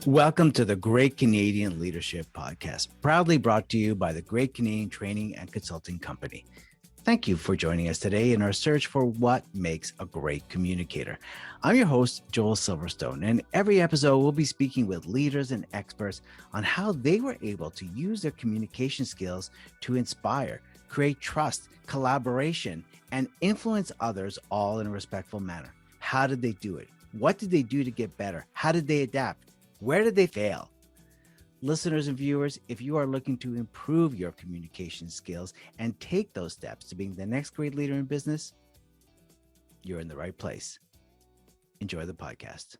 Welcome to the Great Canadian Leadership Podcast, proudly brought to you by the Great Canadian Training and Consulting Company. Thank you for joining us today in our search for what makes a great communicator. I'm your host, Joel Silverstone, and every episode we'll be speaking with leaders and experts on how they were able to use their communication skills to inspire, create trust, collaboration, and influence others all in a respectful manner. How did they do it? What did they do to get better? How did they adapt? Where did they fail? Listeners and viewers, if you are looking to improve your communication skills and take those steps to being the next great leader in business, you're in the right place. Enjoy the podcast.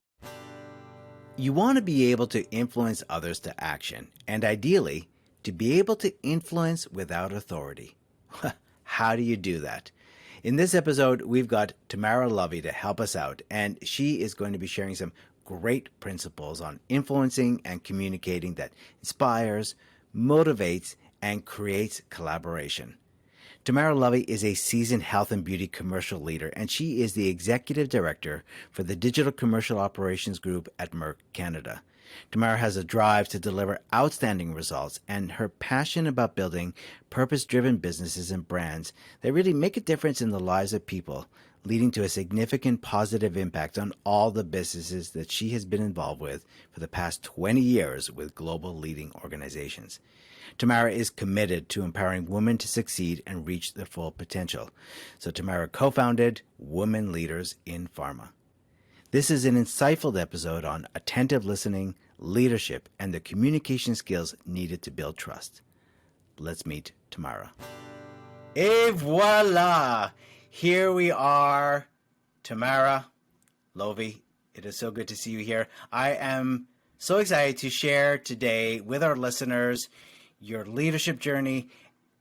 You want to be able to influence others to action, and ideally, to be able to influence without authority. How do you do that? In this episode, we've got Tamara Lovi to help us out, and she is going to be sharing some great principles on influencing and communicating that inspires, motivates, and creates collaboration. Tamara Lovi is a seasoned health and beauty commercial leader, and she is the executive director for the Digital Commercial Operations Group at Merck Canada. Tamara has a drive to deliver outstanding results, and her passion about building purpose-driven businesses and brands that really make a difference in the lives of people, leading to a significant positive impact on all the businesses that she has been involved with for the past 20 years with global leading organizations. Tamara is committed to empowering women to succeed and reach their full potential. So Tamara co-founded Women Leaders in Pharma. This is an insightful episode on attentive listening, leadership, and the communication skills needed to build trust. Let's meet Tamara. Et voila! Here we are, Tamara Lovi. It is so good to see you here. I am so excited to share today with our listeners your leadership journey,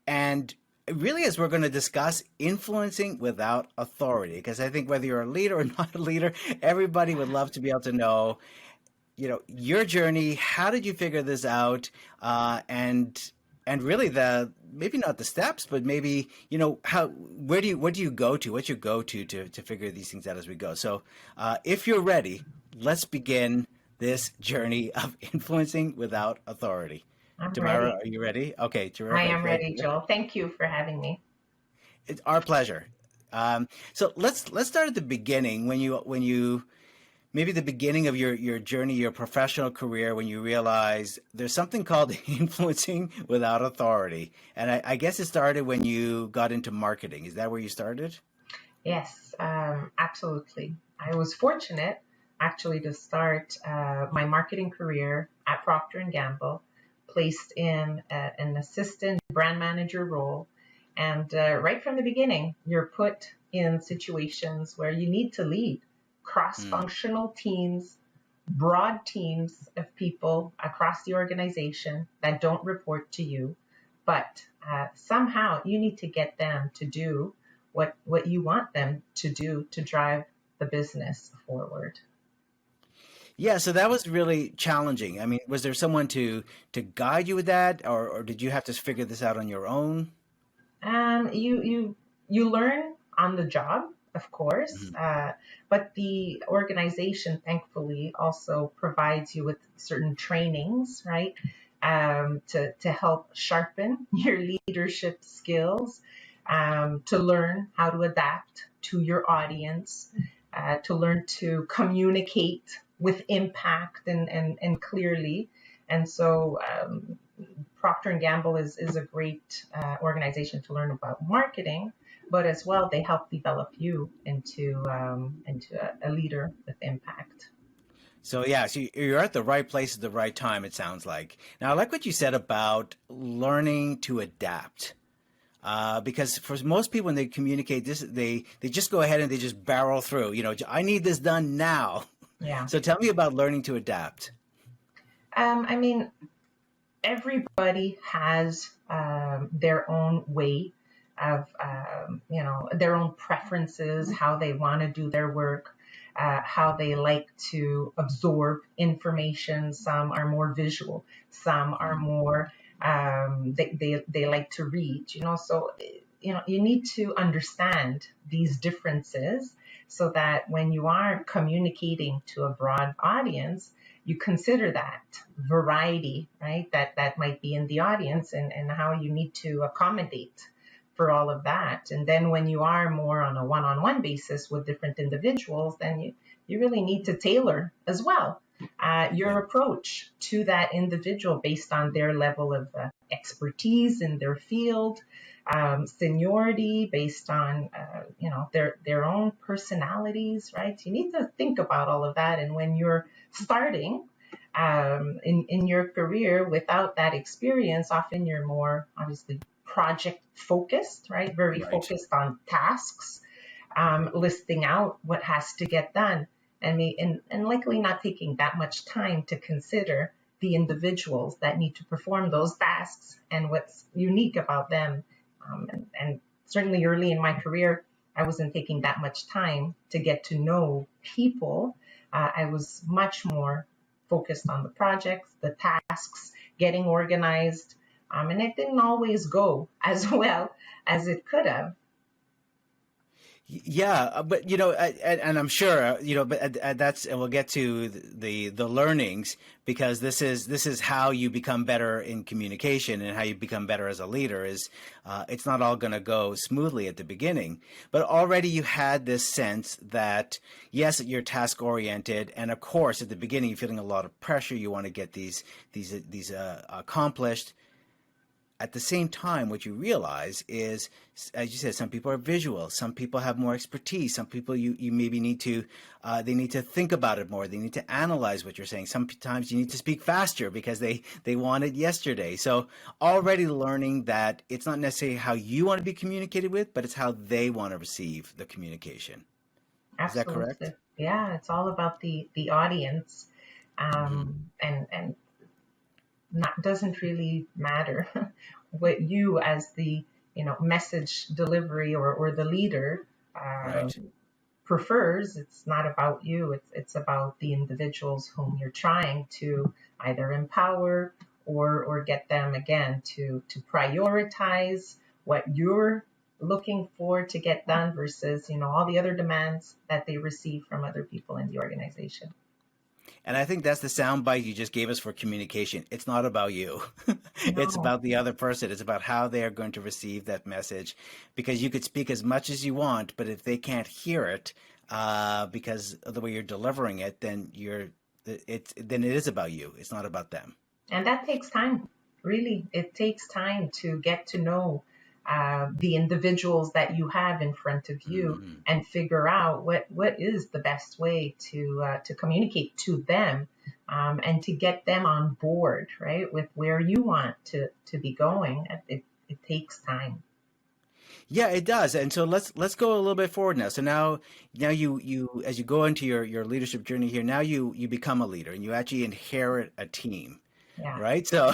and really, as we're going to discuss influencing without authority, because I think whether you're a leader or not a leader, everybody would love to be able to know, your journey. How did you figure this out? And really maybe not the steps, but maybe, what do you go to? What's your go-to to figure these things out as we go? So if you're ready, let's begin this journey of influencing without authority. I'm Tamara, ready. are you ready? Okay, terrific. I am Great. ready, Joel. Thank you for having me. It's our pleasure. So let's start at the beginning, when you maybe the beginning of your journey, your professional career, when you realize there's something called influencing without authority. And I guess it started when you got into marketing. Is that where you started? Yes, absolutely. I was fortunate actually to start my marketing career at Procter & Gamble, placed in an assistant brand manager role. And right from the beginning, you're put in situations where you need to lead cross-functional teams, broad teams of people across the organization that don't report to you, but somehow you need to get them to do what you want them to do to drive the business forward. Yeah, so that was really challenging. I mean, was there someone to guide you with that, or did you have to figure this out on your own? You learn on the job, of course, but the organization, thankfully, also provides you with certain trainings, right, to help sharpen your leadership skills, to learn how to adapt to your audience, to learn to communicate with impact and clearly. And so Procter & Gamble is a great organization to learn about marketing, but as well, they help develop you into a leader with impact. So you're at the right place at the right time, it sounds like. Now, I like what you said about learning to adapt. Because for most people, when they communicate this, they just go ahead and they just barrel through. I need this done now. Yeah. So tell me about learning to adapt. I mean, everybody has their own way of, their own preferences, how they want to do their work, how they like to absorb information. Some are more visual, some are more, they like to read, so, you need to understand these differences so that when you are communicating to a broad audience, you consider that variety, right? That might be in the audience, and how you need to accommodate for all of that. And then when you are more on a one-on-one basis with different individuals, then you really need to tailor as well your approach to that individual based on their level of expertise in their field, seniority, based on their own personalities, right? You need to think about all of that. And when you're starting in your career without that experience, often you're more obviously project focused, right? Very focused on tasks, listing out what has to get done, and likely not taking that much time to consider the individuals that need to perform those tasks and what's unique about them. And certainly early in my career, I wasn't taking that much time to get to know people. I was much more focused on the projects, the tasks, getting organized. And it didn't always go as well as it could have. Yeah, but and I'm sure but that's, and we'll get to the learnings, because this is how you become better in communication and how you become better as a leader. Is it's not all going to go smoothly at the beginning, but already you had this sense that yes, you're task oriented, and of course at the beginning you're feeling a lot of pressure. You want to get these accomplished. At the same time, what you realize is, as you said, some people are visual. Some people have more expertise. Some people you maybe need to, they need to think about it more. They need to analyze what you're saying. Sometimes you need to speak faster because they want it yesterday. So already learning that it's not necessarily how you want to be communicated with, but it's how they want to receive the communication. Absolutely. Is that correct? Yeah, it's all about the audience, and not doesn't really matter what you as the message delivery or the leader Right. prefers. It's not about you. It's about the individuals whom you're trying to either empower or get them again to prioritize what you're looking for to get done versus all the other demands that they receive from other people in the organization. And I think that's the soundbite you just gave us for communication. It's not about you. It's No. about the other person. It's about how they are going to receive that message. Because you could speak as much as you want, but if they can't hear it because of the way you're delivering it, then then it is about you. It's not about them. And that takes time. Really, it takes time to get to know the individuals that you have in front of you Mhm. and figure out what is the best way to communicate to them, and to get them on board, right, with where you want to be going. It takes time. Yeah, it does. And so let's go a little bit forward now. So now you as you go into your leadership journey here, now you become a leader and you actually inherit a team. Yeah. Right. So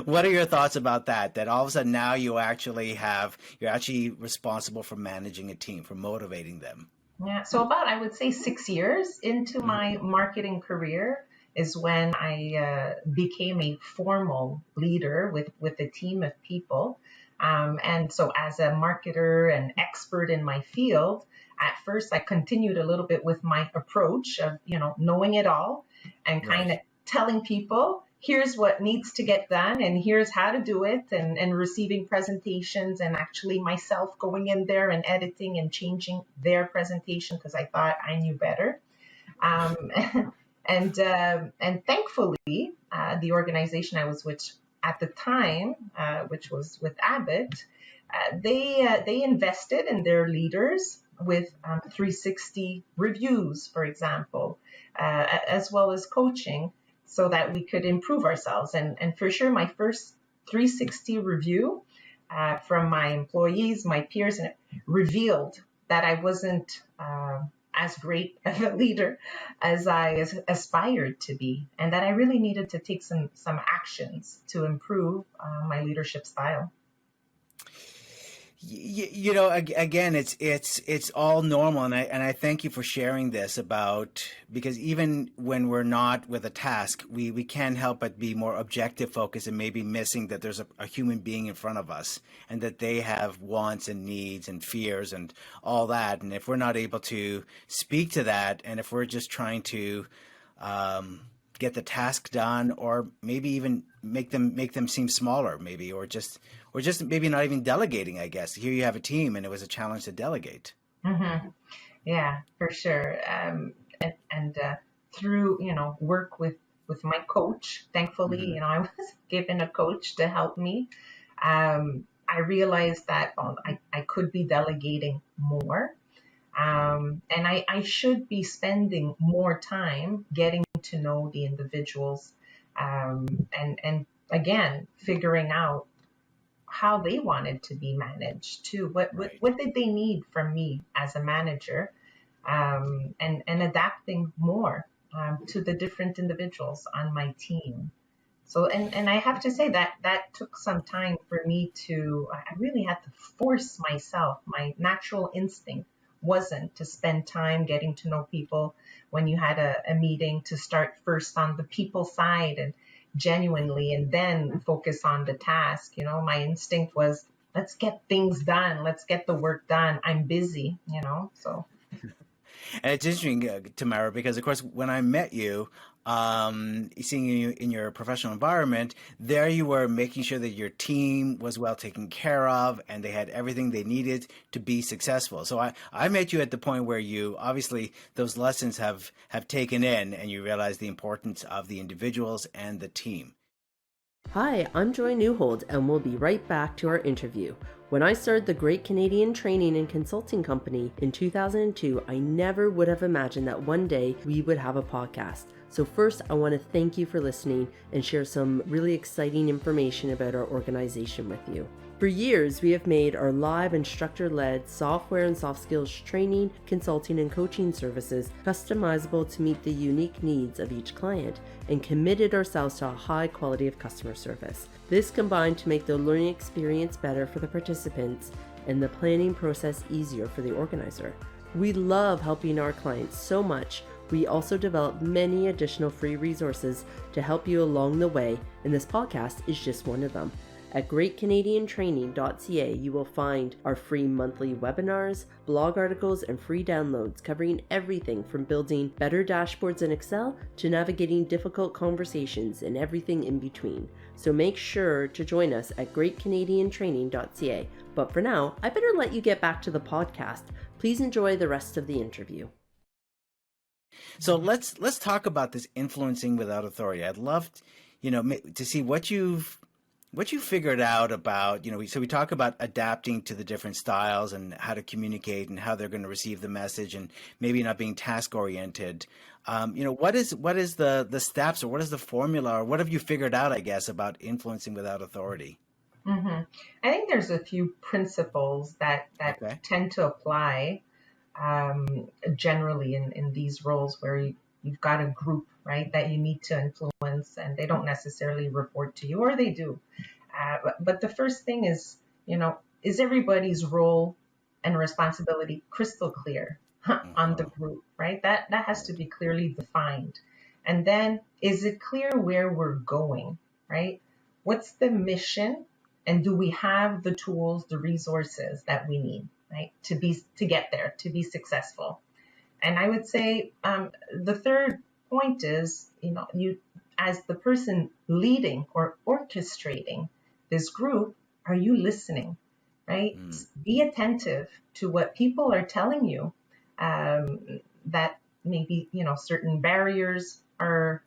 what are your thoughts about that? That all of a sudden now you're actually responsible for managing a team, for motivating them. Yeah. So about, I would say, 6 years into Mhm. my marketing career is when I became a formal leader with a team of people. And so as a marketer and expert in my field, at first I continued a little bit with my approach of, knowing it all and kind Right. of telling people, here's what needs to get done and here's how to do it, and receiving presentations, and actually myself going in there and editing and changing their presentation because I thought I knew better. Um, and thankfully, the organization I was with at the time, which was with Abbott, they invested in their leaders with 360 reviews, for example, as well as coaching, so that we could improve ourselves. And for sure, my first 360 review from my employees, my peers, and it revealed that I wasn't as great of a leader as I aspired to be, and that I really needed to take some actions to improve my leadership style. Again, it's all normal, and I thank you for sharing this about, because even when we're not with a task, we can't help but be more objective focused and maybe missing that there's a human being in front of us and that they have wants and needs and fears and all that. And if we're not able to speak to that, and if we're just trying to get the task done, or maybe even make them seem smaller, maybe, or just maybe not even delegating, I guess. Here you have a team and it was a challenge to delegate. Hmm. Yeah, for sure. And through, work with my coach, thankfully, Hmm. I was given a coach to help me. I realized that I could be delegating more. And I should be spending more time getting to know the individuals, and again, figuring out how they wanted to be managed too. Right. What did they need from me as a manager, and adapting more to the different individuals on my team. So, and I have to say that that took some time for me to, I really had to force myself. My natural instinct wasn't to spend time getting to know people when you had a meeting, to start first on the people side and genuinely, and then focus on the task. My instinct was, let's get things done. Let's get the work done. I'm busy, so. And it's interesting, Tamara, because of course, when I met you, seeing you in your professional environment, there you were making sure that your team was well taken care of and they had everything they needed to be successful. So I met you at the point where you obviously those lessons have taken in and you realize the importance of the individuals and the team. Hi, I'm Joy Newhold, and we'll be right back to our interview. When I started the Great Canadian Training and Consulting Company in 2002, I never would have imagined that one day we would have a podcast. So first, I want to thank you for listening and share some really exciting information about our organization with you. For years, we have made our live instructor-led software and soft skills training, consulting, and coaching services customizable to meet the unique needs of each client and committed ourselves to a high quality of customer service. This combined to make the learning experience better for the participants and the planning process easier for the organizer. We love helping our clients so much. We also develop many additional free resources to help you along the way, and this podcast is just one of them. At greatcanadiantraining.ca, you will find our free monthly webinars, blog articles, and free downloads covering everything from building better dashboards in Excel to navigating difficult conversations and everything in between. So make sure to join us at greatcanadiantraining.ca. But for now, I better let you get back to the podcast. Please enjoy the rest of the interview. So let's talk about this influencing without authority. I'd love to see what you figured out about, so we talk about adapting to the different styles and how to communicate and how they're going to receive the message and maybe not being task oriented. What is the steps, or what is the formula, or what have you figured out, I guess, about influencing without authority? Hmm. I think there's a few principles that Okay. tend to apply, generally in these roles where you've got a group, right, that you need to influence, and they don't necessarily report to you, or they do. But the first thing is, is everybody's role and responsibility crystal clear on the Uh-huh. group, right? That has to Right. be clearly defined. And then, is it clear where we're going, right? What's the mission? And do we have the tools, the resources that we need, right, to get there, to be successful? And I would say, the third point is, you, as the person leading or orchestrating this group, are you listening, right? Mm. Be attentive to what people are telling you, that maybe, certain barriers are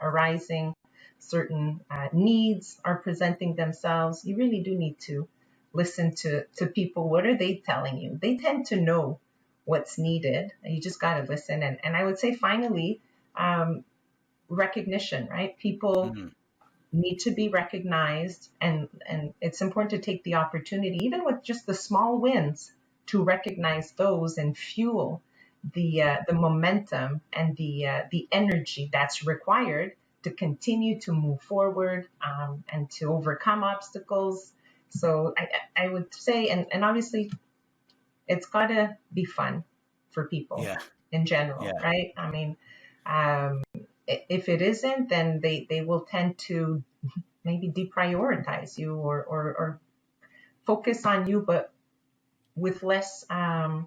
arising, certain needs are presenting themselves. You really do need to listen to people. What are they telling you? They tend to know what's needed. You just got to listen. And I would say, finally, um, recognition, right? People Mm-hmm. need to be recognized, and it's important to take the opportunity, even with just the small wins, to recognize those and fuel the momentum and the energy that's required to continue to move forward, and to overcome obstacles. So I would say, and obviously, it's got to be fun for people Yeah. in general, Yeah. right? I mean, um, if it isn't, then they will tend to maybe deprioritize you, or focus on you, but with less, I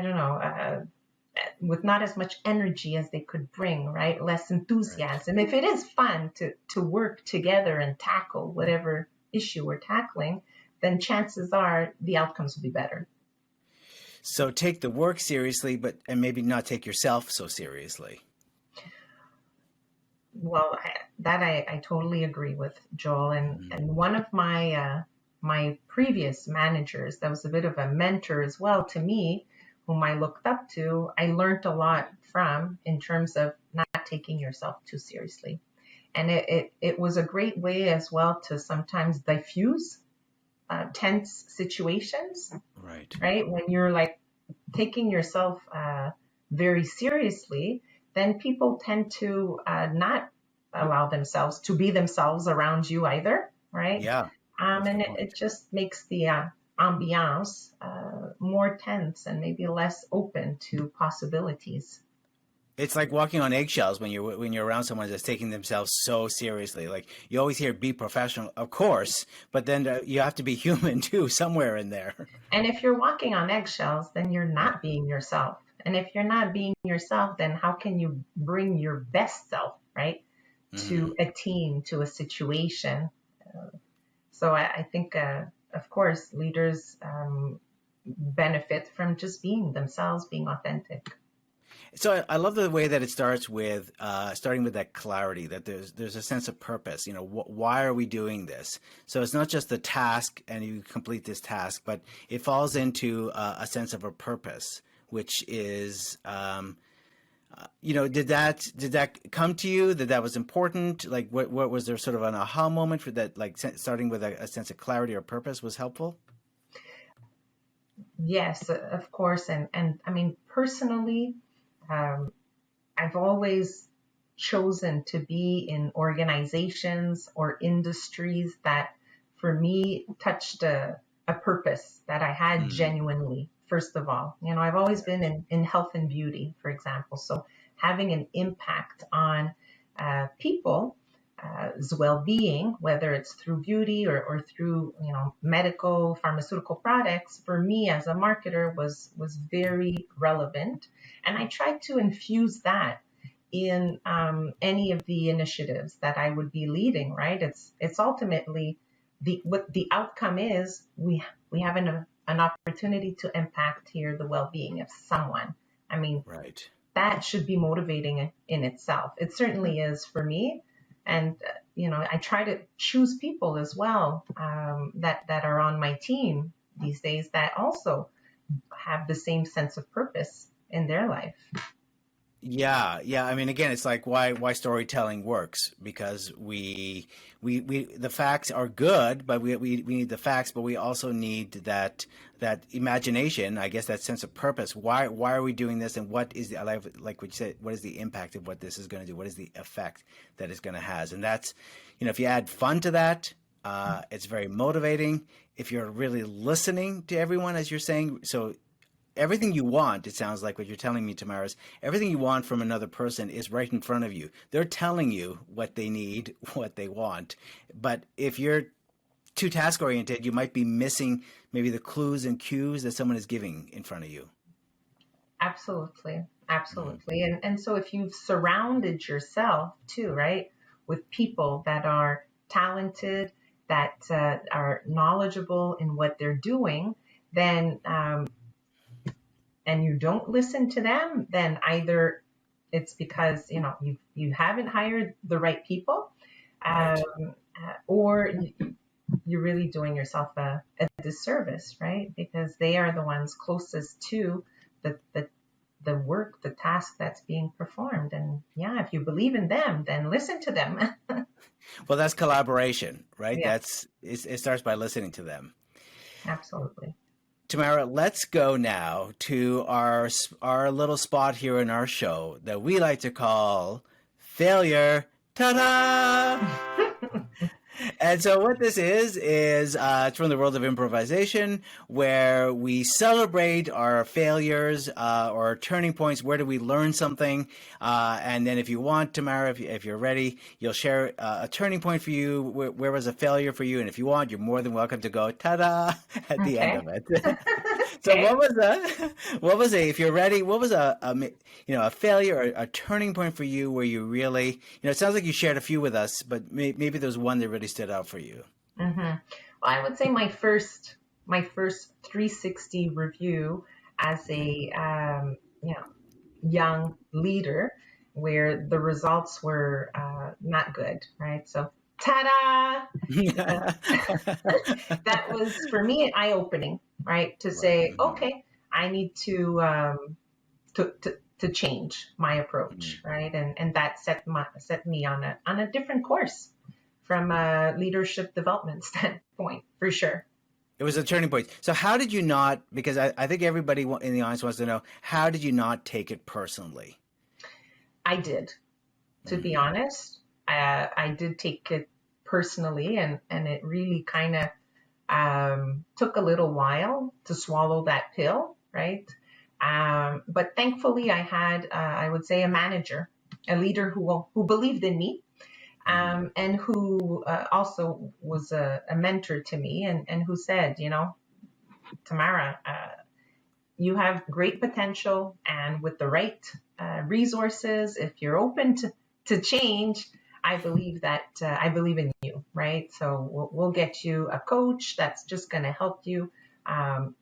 don't know, with not as much energy as they could bring, right? Less enthusiasm. If it is fun to work together and tackle whatever issue we're tackling, then chances are the outcomes will be better. So take the work seriously, and maybe not take yourself so seriously. Well, I totally agree with Joel. And one of my previous managers that was a bit of a mentor as well to me, whom I looked up to, I learned a lot from in terms of not taking yourself too seriously. And it was a great way as well to sometimes diffuse tense situations. Right. When you're like taking yourself very seriously, then people tend to not allow themselves to be themselves around you either. Right. Yeah. And it just makes the ambiance more tense and maybe less open to possibilities. It's like walking on eggshells when you're around someone that's taking themselves so seriously. Like you always hear, be professional, of course, but then you have to be human too, somewhere in there. And if you're walking on eggshells, then you're not being yourself. And if you're not being yourself, then how can you bring your best self, right, to a team, to a situation? So I think, of course, leaders benefit from just being themselves, being authentic. So I love the way that it starts with starting with that clarity, that there's a sense of purpose. You know, why are we doing this? So it's not just the task and you complete this task, but it falls into a sense of a purpose, which is, did that come to you? That was important? Like, what was there sort of an aha moment for that? Like starting with a sense of clarity or purpose was helpful. Yes, of course, and I mean personally. I've always chosen to be in organizations or industries that, for me, touched a purpose that I had genuinely, first of all. You know, I've always been in health and beauty, for example. So having an impact on people's well-being, whether it's through beauty or through, medical, pharmaceutical products, for me as a marketer was very relevant. And I tried to infuse that in any of the initiatives that I would be leading, right? It's ultimately what the outcome is. We have an opportunity to impact here the well-being of someone. I mean, right. That should be motivating in itself. It certainly is for me. And, I try to choose people as well that are on my team these days that also have the same sense of purpose in their life. Yeah. I mean, again, it's like why storytelling works, because we the facts are good, but we need the facts, but we also need that imagination, I guess, that sense of purpose. Why are we doing this, and what is like what you said, what is the impact of what this is going to do? What is the effect that it's going to have? And that's, if you add fun to that, it's very motivating. If you're really listening to everyone, as you're saying, so everything you want, it sounds like what you're telling me, Tamara, is everything you want from another person is right in front of you. They're telling you what they need, what they want. But if you're too task oriented, you might be missing maybe the clues and cues that someone is giving in front of you. Absolutely. And so if you've surrounded yourself too, right, with people that are talented, that are knowledgeable in what they're doing, then and you don't listen to them, then either it's because you haven't hired the right people, Right. Or you're really doing yourself a disservice, right? Because they are the ones closest to the work, the task that's being performed. And if you believe in them, then listen to them. Well, that's collaboration, right? Yeah. It starts by listening to them. Absolutely. Tamara, let's go now to our little spot here in our show that we like to call Failure. Ta-da! And so what this is it's from the world of improvisation, where we celebrate our failures or turning points. Where do we learn something? And then if you want, Tamara, if you're ready, you'll share a turning point for you. Where was a failure for you? And if you want, you're more than welcome to go ta-da at the end Okay. of it. So Okay. if you're ready, what was a failure or a turning point for you where you really, it sounds like you shared a few with us, but maybe there's one that really stood out for you. Well, I would say my first 360 review as a young leader, where the results were not good, right? So, ta-da! Uh, that was for me eye-opening, right? To Right. say, Mhm. okay, I need to change my approach, Mhm. right? And that set me on a different course from a leadership development standpoint, for sure. It was a turning point. So how did you not, because I think everybody in the audience wants to know, how did you not take it personally? I did, to be Mm. honest. I did take it personally, and it really kind of took a little while to swallow that pill, right? But thankfully, I had, I would say, a manager, a leader who believed in me, Mhm. and who also was a mentor to me, and who said, Tamara, you have great potential, and with the right resources, if you're open to change, I believe in you, right? So we'll get you a coach that's just going to help you um,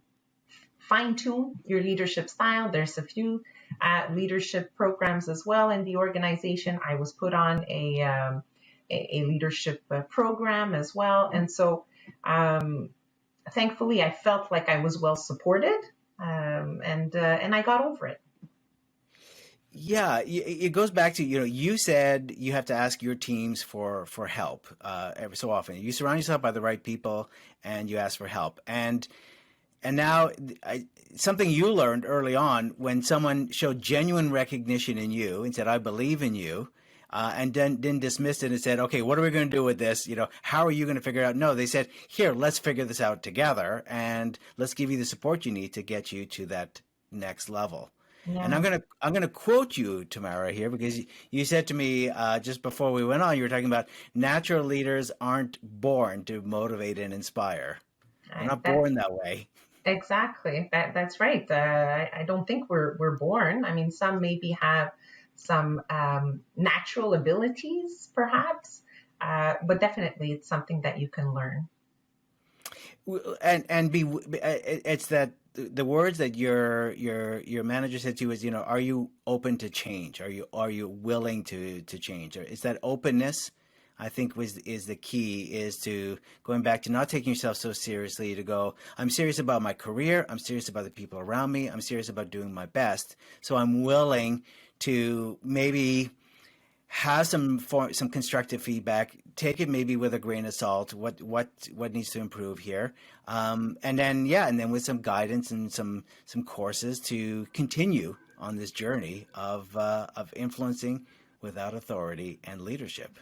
fine tune your leadership style. There's a few leadership programs as well in the organization. I was put on a leadership program as well, and so um, thankfully, I felt like I was well supported, and I got over it. Yeah, it goes back to, you said you have to ask your teams for help every so often. You surround yourself by the right people and you ask for help. And now something you learned early on when someone showed genuine recognition in you and said, I believe in you, and then didn't dismiss it and said, okay, what are we going to do with this? How are you going to figure it out? No, they said, here, let's figure this out together and let's give you the support you need to get you to that next level. And Yeah, I'm gonna quote you, Tamara, here because you said to me just before we went on, you were talking about natural leaders aren't born to motivate and inspire. They're not that born that way. exactly. That's right. I don't think we're born. I mean, some maybe have some natural abilities, perhaps, but definitely it's something that you can learn. And be it's that the words that your manager said to you is, are you open to change? Are you willing to change? Or is that openness, I think, is the key, is to going back to not taking yourself so seriously, to go, I'm serious about my career, I'm serious about the people around me, I'm serious about doing my best, so I'm willing to maybe have some constructive feedback. Take it maybe with a grain of salt. What needs to improve here, and then with some guidance and some courses to continue on this journey of influencing without authority and leadership.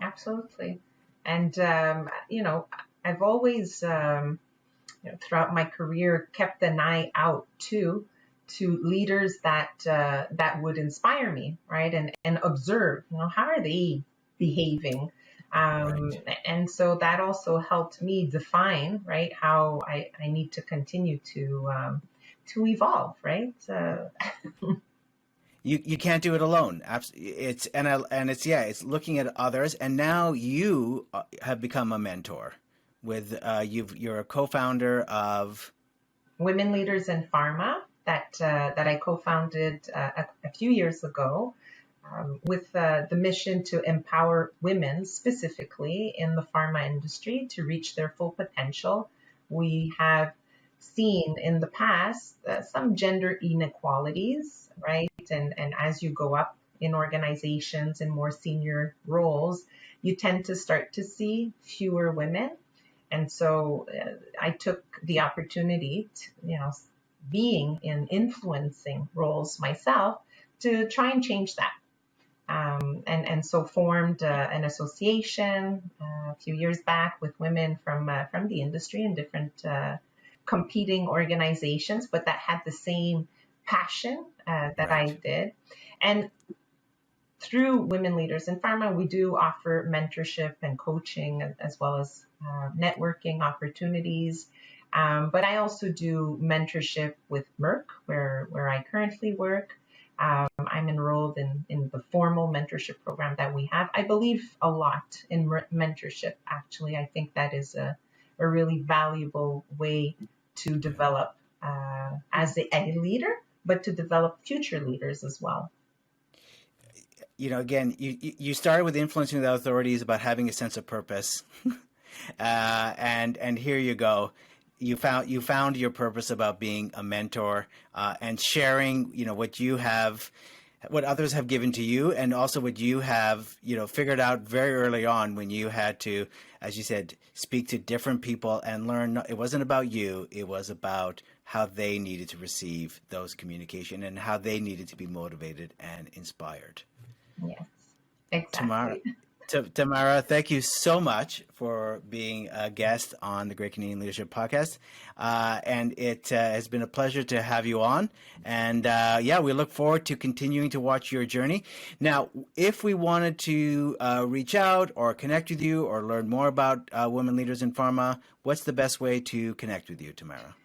Absolutely. And I've always throughout my career kept an eye out too to leaders that would inspire me, right? And observe, how are they behaving? Right. And so that also helped me define, right, how I need to continue to evolve, right? You can't do it alone. It's looking at others, and now you have become a mentor. You're a co-founder of. Women Leaders in Pharma that I co-founded a few years ago, with the mission to empower women specifically in the pharma industry to reach their full potential. We have seen in the past some gender inequalities, right? And as you go up in organizations in more senior roles, you tend to start to see fewer women. And so I took the opportunity to, being in influencing roles myself, to try and change that. and so formed an association a few years back with women from the industry and different competing organizations, but that had the same passion that I did. And through Women Leaders in Pharma, we do offer mentorship and coaching as well as networking opportunities. But I also do mentorship with Merck, where I currently work. I'm enrolled in the formal mentorship program that we have. I believe a lot in mentorship, actually. I think that is a really valuable way to develop as a leader, but to develop future leaders as well. Again, you started with influencing the authorities about having a sense of purpose, and here you go. You found your purpose about being a mentor and sharing, what you have, what others have given to you, and also what you have, figured out very early on when you had to, as you said, speak to different people and learn. It wasn't about you; it was about how they needed to receive those communication and how they needed to be motivated and inspired. Yes, exactly. Tamara, thank you so much for being a guest on the Great Canadian Leadership Podcast. And it has been a pleasure to have you on. And we look forward to continuing to watch your journey. Now, if we wanted to reach out or connect with you or learn more about women leaders in pharma, what's the best way to connect with you, Tamara?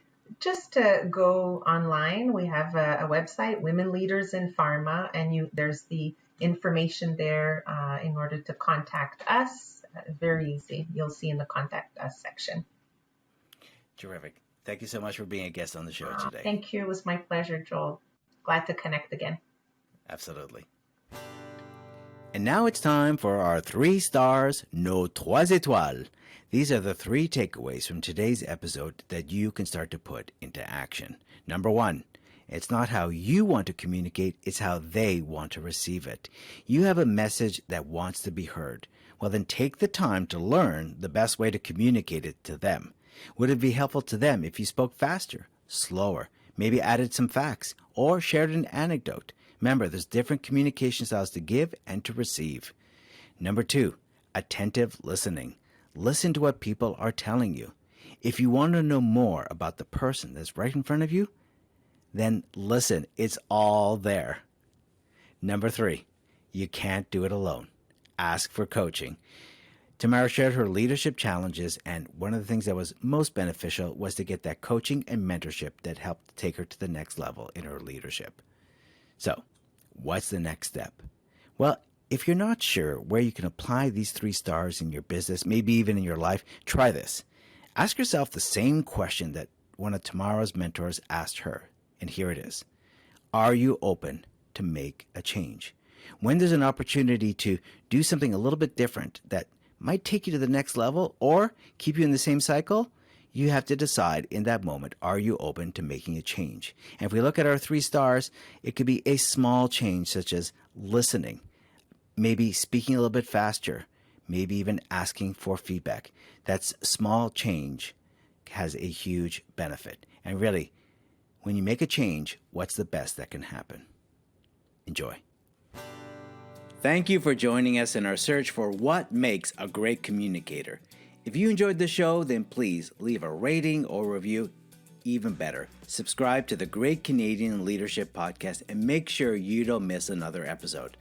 Just to go online, we have a website, Women Leaders in Pharma, and there's the information there in order to contact us. Very easy. You'll see in the contact us section. Terrific. Thank you so much for being a guest on the show today. Thank you. It was my pleasure, Joel. Glad to connect again. Absolutely. And now it's time for our 3 stars, nos 3 étoiles. These are the 3 takeaways from today's episode that you can start to put into action. Number 1, it's not how you want to communicate, it's how they want to receive it. You have a message that wants to be heard. Well, then take the time to learn the best way to communicate it to them. Would it be helpful to them if you spoke faster, slower, maybe added some facts, or shared an anecdote? Remember, there's different communication styles to give and to receive. Number 2, attentive listening. Listen to what people are telling you. If you want to know more about the person that's right in front of you, then listen. It's all there. Number 3, you can't do it alone. Ask for coaching. Tamara shared her leadership challenges, and one of the things that was most beneficial was to get that coaching and mentorship that helped take her to the next level in her leadership. So, what's the next step? Well, if you're not sure where you can apply these 3 stars in your business, maybe even in your life, try this. Ask yourself the same question that one of Tamara's mentors asked her, and here it is. Are you open to make a change? When there's an opportunity to do something a little bit different that might take you to the next level or keep you in the same cycle, you have to decide in that moment, are you open to making a change? And if we look at our 3 stars, it could be a small change such as listening, maybe speaking a little bit faster, maybe even asking for feedback. That small change has a huge benefit. And really, when you make a change, what's the best that can happen? Enjoy. Thank you for joining us in our search for what makes a great communicator. If you enjoyed the show, then please leave a rating or review. Even better, subscribe to the Great Canadian Leadership Podcast and make sure you don't miss another episode.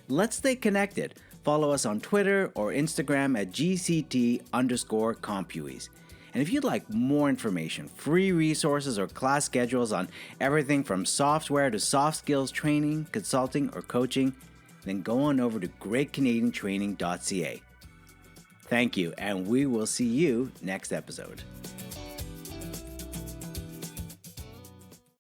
Let's stay connected. Follow us on Twitter or Instagram at GCT_Compuis. And if you'd like more information, free resources, or class schedules on everything from software to soft skills training, consulting, or coaching, then go on over to greatcanadiantraining.ca. Thank you, and we will see you next episode.